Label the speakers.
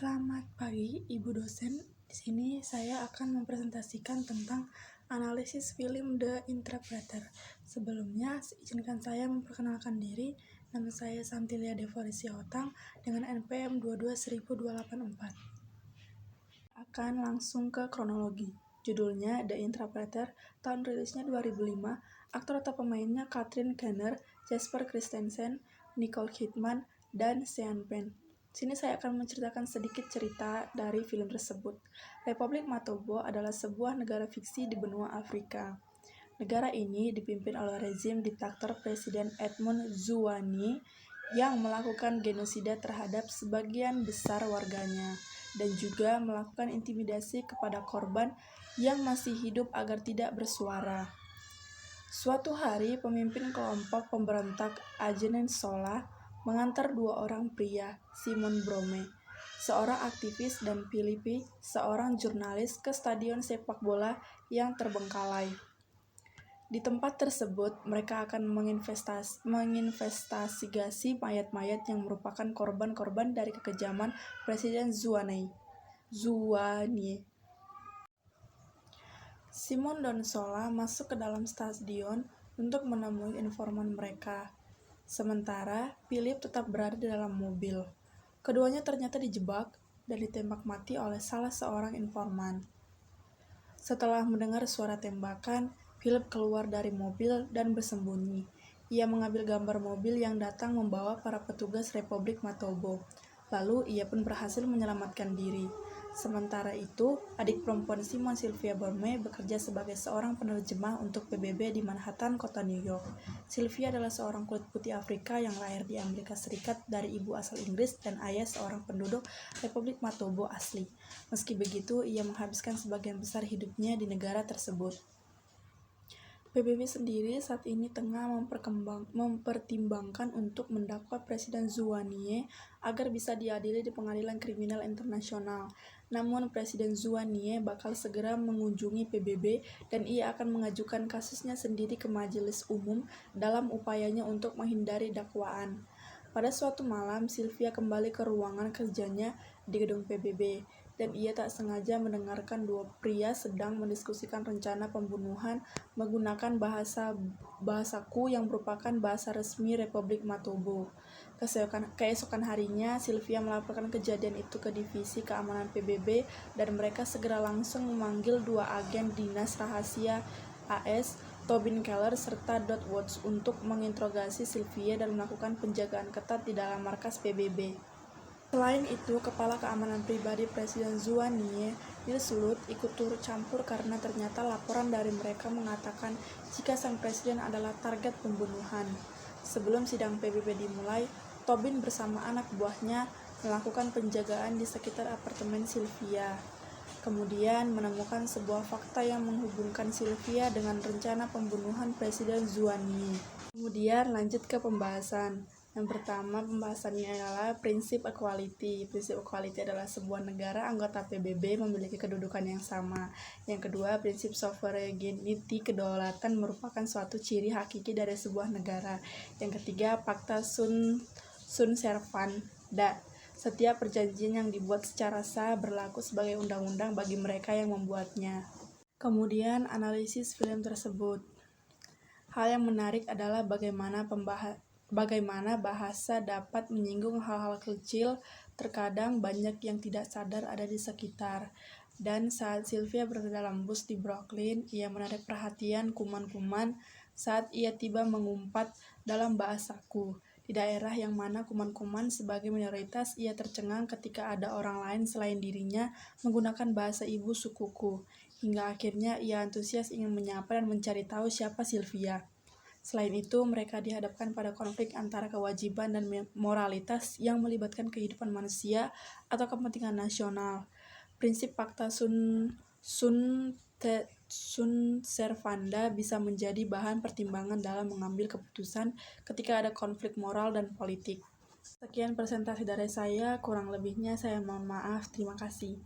Speaker 1: Selamat pagi, Ibu dosen. Di sini saya akan mempresentasikan tentang analisis film The Interpreter. Sebelumnya, izinkan saya memperkenalkan diri. Nama saya Santilia Devori Sihotam dengan NPM 22.284. Akan langsung ke kronologi. Judulnya The Interpreter, tahun rilisnya 2005. Aktor atau pemainnya Catherine Keener, Jesper Christensen, Nicole Kidman, dan Sean Penn. Sini saya akan menceritakan sedikit cerita dari film tersebut. Republik Matobo adalah sebuah negara fiksi di benua Afrika. Negara ini dipimpin oleh rezim diktator Presiden Edmund Zwane yang melakukan genosida terhadap sebagian besar warganya dan juga melakukan intimidasi kepada korban yang masih hidup agar tidak bersuara. Suatu hari, pemimpin kelompok pemberontak Agenen Sola mengantar dua orang pria, Simon Brome, seorang aktivis, dan Philippe, seorang jurnalis, ke stadion sepak bola yang terbengkalai. Di tempat tersebut, mereka akan menginvestigasi mayat-mayat yang merupakan korban-korban dari kekejaman Presiden Zwane. Simon dan Sola masuk ke dalam stadion untuk menemui informan mereka. Sementara Philip tetap berada di dalam mobil. Keduanya ternyata dijebak dan ditembak mati oleh salah seorang informan. Setelah mendengar suara tembakan, Philip keluar dari mobil dan bersembunyi. Ia mengambil gambar mobil yang datang membawa para petugas Republik Matobo. Lalu ia pun berhasil menyelamatkan diri. Sementara itu, adik perempuan Simon, Sylvia Brome, bekerja sebagai seorang penerjemah untuk PBB di Manhattan, kota New York. Sylvia adalah seorang kulit putih Afrika yang lahir di Amerika Serikat dari ibu asal Inggris dan ayah seorang penduduk Republik Matobo asli. Meski begitu, ia menghabiskan sebagian besar hidupnya di negara tersebut. PBB sendiri saat ini tengah mempertimbangkan untuk mendakwa Presiden Zwane agar bisa diadili di Pengadilan Kriminal Internasional. Namun Presiden Zwane bakal segera mengunjungi PBB dan ia akan mengajukan kasusnya sendiri ke majelis umum dalam upayanya untuk menghindari dakwaan. Pada suatu malam, Sylvia kembali ke ruangan kerjanya di gedung PBB dan ia tak sengaja mendengarkan dua pria sedang mendiskusikan rencana pembunuhan menggunakan bahasaku yang merupakan bahasa resmi Republik Matobo. Keesokan harinya, Sylvia melaporkan kejadian itu ke Divisi Keamanan PBB dan mereka segera langsung memanggil dua agen dinas rahasia AS, Tobin Keller serta Dot Watts, untuk menginterogasi Sylvia dan melakukan penjagaan ketat di dalam markas PBB. Selain itu, Kepala Keamanan Pribadi Presiden Zwane, Nils Lut, ikut turut campur karena ternyata laporan dari mereka mengatakan jika sang presiden adalah target pembunuhan. Sebelum sidang PBB dimulai, Tobin bersama anak buahnya melakukan penjagaan di sekitar apartemen Sylvia. Kemudian menemukan sebuah fakta yang menghubungkan Sylvia dengan rencana pembunuhan Presiden Zwane. Kemudian lanjut ke pembahasan. Yang pertama, pembahasannya adalah prinsip equality. Prinsip equality adalah sebuah negara anggota PBB memiliki kedudukan yang sama. Yang kedua, prinsip sovereignty, kedaulatan merupakan suatu ciri hakiki dari sebuah negara. Yang ketiga, fakta sunt servanda. Setiap perjanjian yang dibuat secara sah berlaku sebagai undang-undang bagi mereka yang membuatnya. Kemudian, analisis film tersebut. Hal yang menarik adalah bagaimana bahasa dapat menyinggung hal-hal kecil. Terkadang banyak yang tidak sadar ada di sekitar. Dan saat Sylvia berada dalam bus di Brooklyn, ia menarik perhatian kuman-kuman saat ia tiba mengumpat dalam bahasaku. Di daerah yang mana kuman-kuman sebagai minoritas, ia tercengang ketika ada orang lain selain dirinya menggunakan bahasa ibu sukuku. Hingga akhirnya ia antusias ingin menyapa dan mencari tahu siapa Sylvia. Selain itu, mereka dihadapkan pada konflik antara kewajiban dan moralitas yang melibatkan kehidupan manusia atau kepentingan nasional. Prinsip fakta sunt servanda bisa menjadi bahan pertimbangan dalam mengambil keputusan ketika ada konflik moral dan politik. Sekian presentasi dari saya, kurang lebihnya saya mohon maaf. Terima kasih.